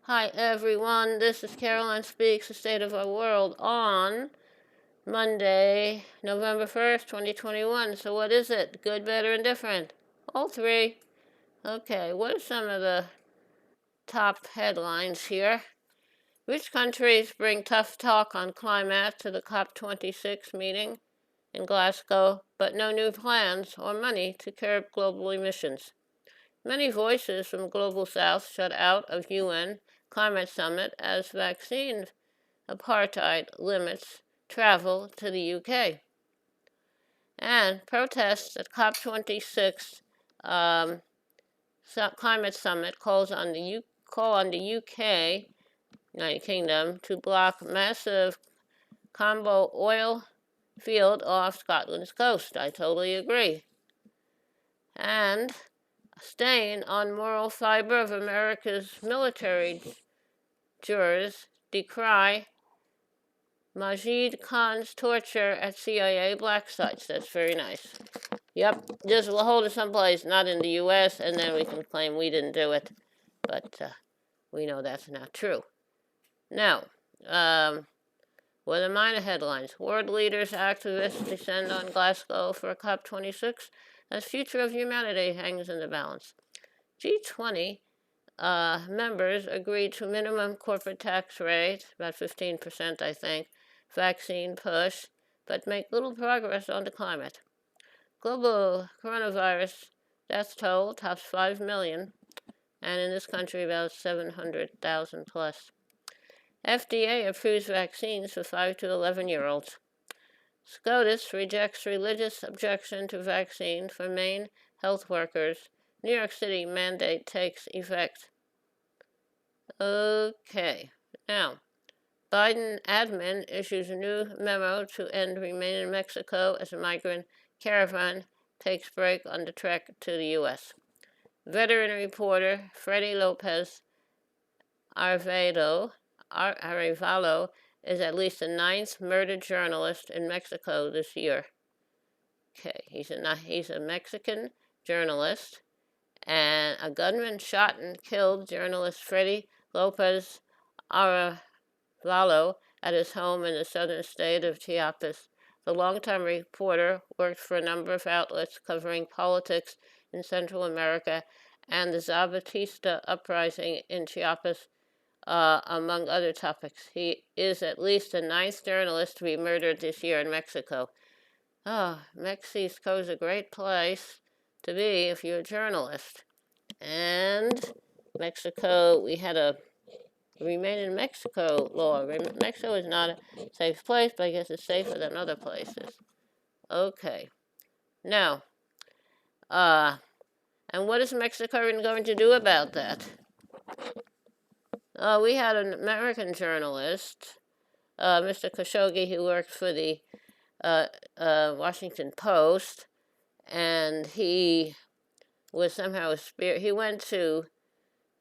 Hi everyone, this is Caroline Speaks, the State of Our World on Monday, November 1st, 2021. So what is it? Good, better, and different? All three. Okay, what are some of the top headlines here? Which countries bring tough talk on climate to the COP26 meeting in Glasgow, but no new plans or money to curb global emissions? Many voices from Global South shut out of UN Climate Summit as vaccine apartheid limits travel to the UK. And protests at COP26 climate summit call on the UK, United Kingdom, to block massive Combo oil field off Scotland's coast. I totally agree. And staying on moral fiber of America's military jurors decry Majid Khan's torture at CIA black sites. That's very nice. Yep, just we'll hold it someplace, not in the U.S., and then we can claim we didn't do it. But we know that's not true. Now, what are the minor headlines? World leaders, activists descend on Glasgow for COP26 as future of humanity hangs in the balance. G20 members agreed to minimum corporate tax rate, about 15%, I think, vaccine push, but make little progress on the climate. Global coronavirus death toll tops 5 million, and in this country about 700,000 plus. FDA approves vaccines for 5 to 11-year-olds. SCOTUS rejects religious objection to vaccine for Maine health workers. New York City mandate takes effect. Okay, now, Biden admin issues a new memo to end remain in Mexico as a migrant caravan takes break on the trek to the U.S. Veteran reporter Freddy Lopez Arevalo is at least the 9th murdered journalist in Mexico this year. Okay, he's a Mexican journalist, and a gunman shot and killed journalist Freddy Lopez Arevalo at his home in the southern state of Chiapas. The longtime reporter worked for a number of outlets covering politics in Central America and the Zapatista uprising in Chiapas, among other topics. He is at least the 9th journalist to be murdered this year in Mexico. Mexico is a great place to be if you're a journalist. And Mexico, we had a remain in Mexico law. Mexico is not a safe place, but I guess it's safer than other places. Okay. Now, and what is Mexico going to do about that? We had an American journalist, Mr. Khashoggi, who worked for the Washington Post, and he was somehow he went to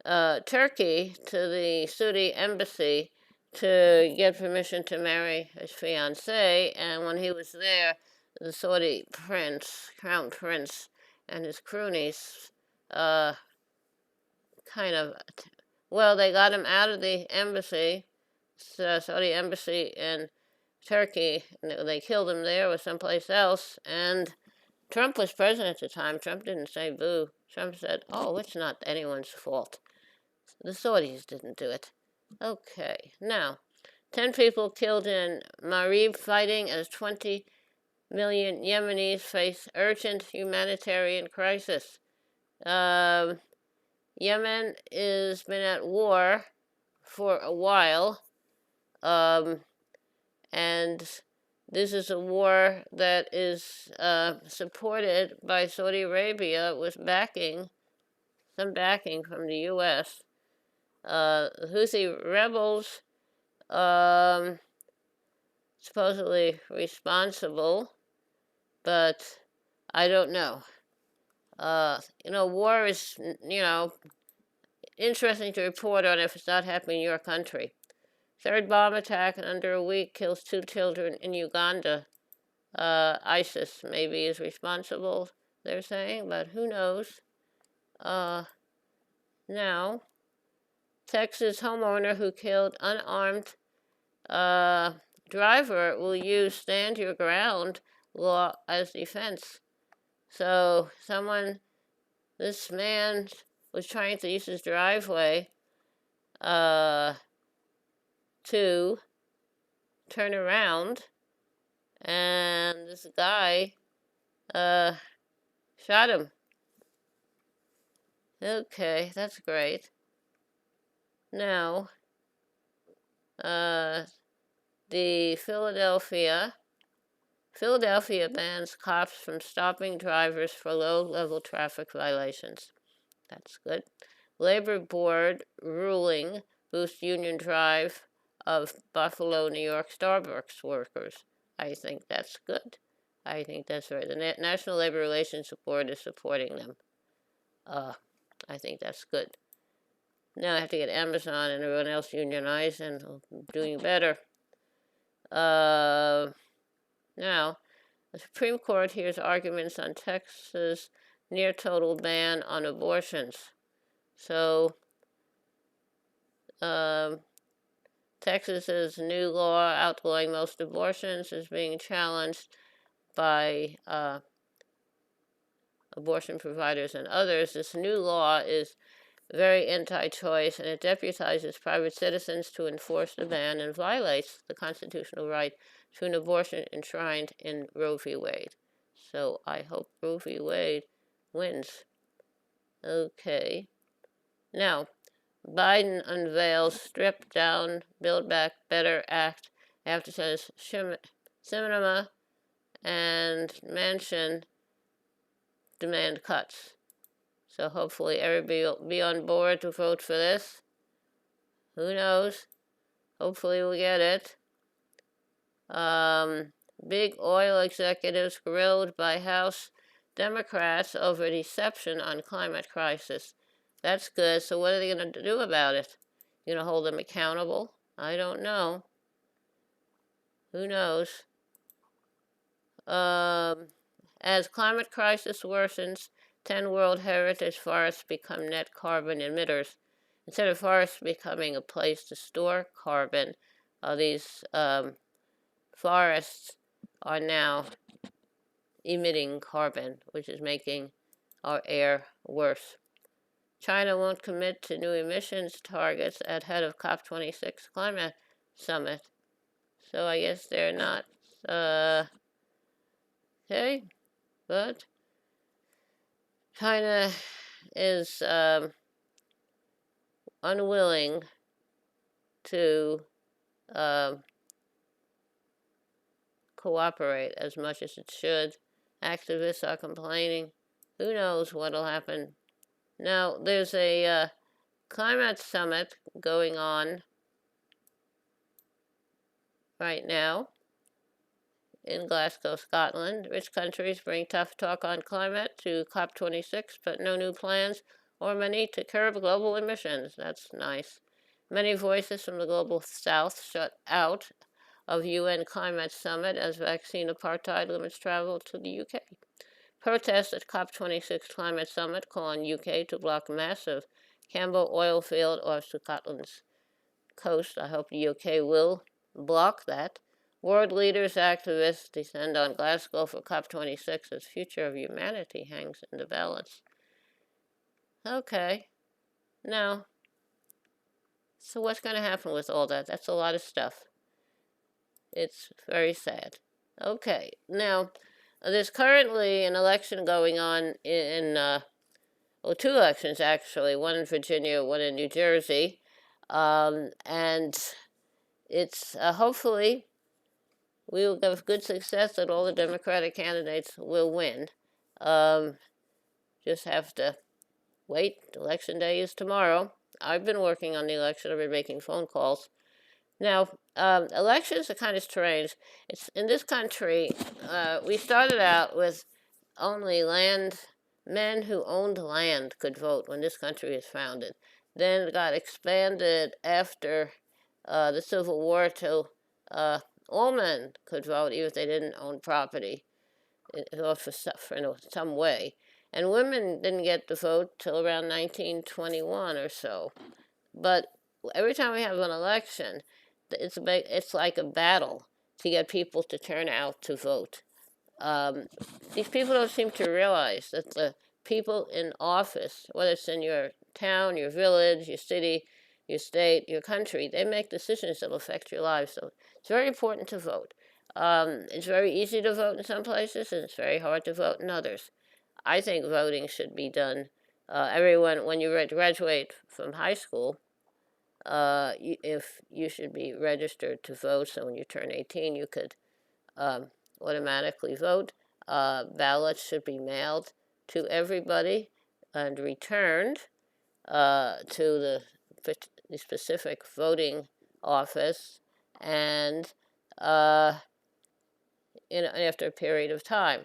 Turkey to the Saudi embassy to get permission to marry his fiancée, and when he was there, the Saudi crown prince, and his cronies, they got him out of the embassy, Saudi embassy in Turkey, and they killed him there or someplace else, and Trump was president at the time. Trump didn't say boo. Trump said, oh, it's not anyone's fault. The Saudis didn't do it. Okay, now, 10 people killed in Marib fighting as 20 million Yemenis face urgent humanitarian crisis. Yemen has been at war for a while, and this is a war that is supported by Saudi Arabia with some backing from the U.S. Houthi rebels supposedly responsible, but I don't know. War is, interesting to report on if it's not happening in your country. Third bomb attack in under a week kills 2 children in Uganda. ISIS maybe is responsible, they're saying, but who knows? Now, Texas homeowner who killed unarmed driver will use stand your ground law as defense. So this man was trying to use his driveway to turn around, and this guy shot him. Okay, that's great. Now, the Philadelphia bans cops from stopping drivers for low-level traffic violations. That's good. Labor Board ruling boosts union drive of Buffalo, New York Starbucks workers. I think that's good. I think that's right. The National Labor Relations Board is supporting them. I think that's good. Now I have to get Amazon and everyone else unionized and doing better. Now, the Supreme Court hears arguments on Texas' near total ban on abortions. So, Texas's new law outlawing most abortions is being challenged by abortion providers and others. This new law is very anti-choice, and it deputizes private citizens to enforce the ban and violates the constitutional right to an abortion enshrined in Roe v. Wade. So I hope Roe v. Wade wins. Okay. Now, Biden unveils Strip Down, Build Back Better Act after says Sinema and Manchin demand cuts. So hopefully everybody will be on board to vote for this. Who knows? Hopefully we'll get it. Big oil executives grilled by House Democrats over deception on climate crisis. That's good. So what are they going to do about it? You going to hold them accountable? I don't know. Who knows? As climate crisis worsens, 10 World Heritage forests become net carbon emitters. Instead of forests becoming a place to store carbon, these forests are now emitting carbon, which is making our air worse. China won't commit to new emissions targets ahead of COP26 climate summit. So I guess they're not, okay, but China is unwilling to cooperate as much as it should. Activists are complaining. Who knows what'll happen? Now, there's a climate summit going on right now in Glasgow, Scotland. Rich countries bring tough talk on climate to COP26, but no new plans or money to curb global emissions. That's nice. Many voices from the global south shut out of UN climate summit as vaccine apartheid limits travel to the UK. Protests at COP26 climate summit call on UK to block massive Cambo oil field off Scotland's coast. I hope the UK will block that. World leaders, activists descend on Glasgow for COP26 as future of humanity hangs in the balance. Okay. Now, so what's going to happen with all that? That's a lot of stuff. It's very sad. Okay. Now, there's currently an election going on in well, two elections actually, one in Virginia, one in New Jersey, and it's hopefully we will have good success that all the Democratic candidates will win. Just have to wait. Election day is tomorrow. I've been working on the election. I've been making phone calls. Now, elections are kind of strange. It's in this country, we started out with only men who owned land could vote when this country was founded. Then it got expanded after the Civil War till all men could vote, even if they didn't own property, vote for some way. And women didn't get to vote till around 1921 or so. But every time we have an election, it's like a battle to get people to turn out to vote. Um, these people don't seem to realize that the people in office, whether it's in your town, your village, your city, your state, your country, they make decisions that will affect your lives. So it's very important to vote. It's very easy to vote in some places, and it's very hard to vote in others. I think voting should be done. Everyone, when you graduate from high school, if you should be registered to vote, so when you turn 18, you could um, automatically vote. Ballots should be mailed to everybody and returned to the specific voting office, and uh, after a period of time.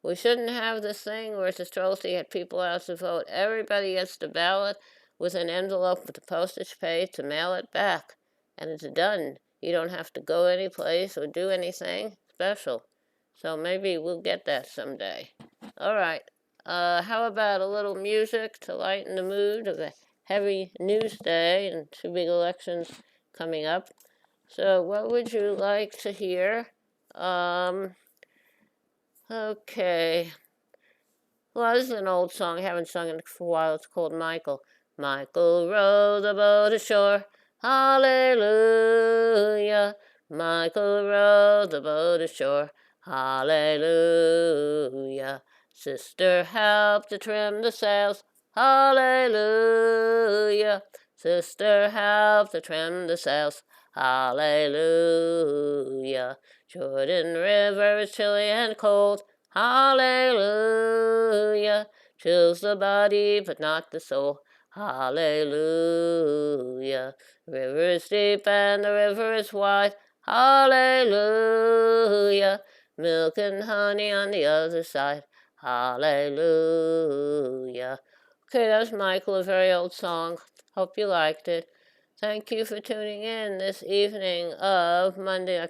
We shouldn't have this thing where it's a supposed to get people out to vote. Everybody gets the ballot with an envelope with the postage paid to mail it back, and it's done. You don't have to go any place or do anything special. So maybe we'll get that someday. All right. How about a little music to lighten the mood of a heavy news day and two big elections coming up? So, what would you like to hear? Um, okay. Well, this is an old song. I haven't sung it for a while. It's called Michael. Michael rowed the boat ashore. Hallelujah. Michael rowed the boat ashore. Hallelujah. Sister helped to trim the sails. Hallelujah. Sister helped to trim the sails. Hallelujah. Jordan River is chilly and cold. Hallelujah. Chills the body, but not the soul. Hallelujah. The river is deep and the river is wide. Hallelujah. Milk and honey on the other side. Hallelujah. Okay, that's Michael, a very old song. Hope you liked it. Thank you for tuning in this evening of Monday,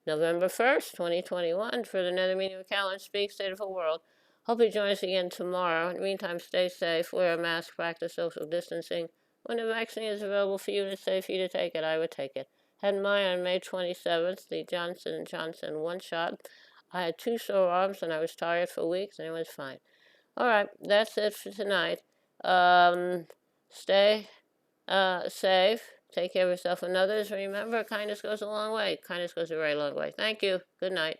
November 1st, 2021, for another meeting of Cal and Speak State of the World. Hope you join us again tomorrow. In the meantime, stay safe, wear a mask, practice social distancing. When the vaccine is available for you and it's safe for you to take it, I would take it. Had mine on May 27th, the Johnson & Johnson one shot. I had 2 sore arms and I was tired for weeks and it was fine. All right, that's it for tonight. Stay safe. Take care of yourself and others. Remember, kindness goes a long way. Kindness goes a very long way. Thank you. Good night.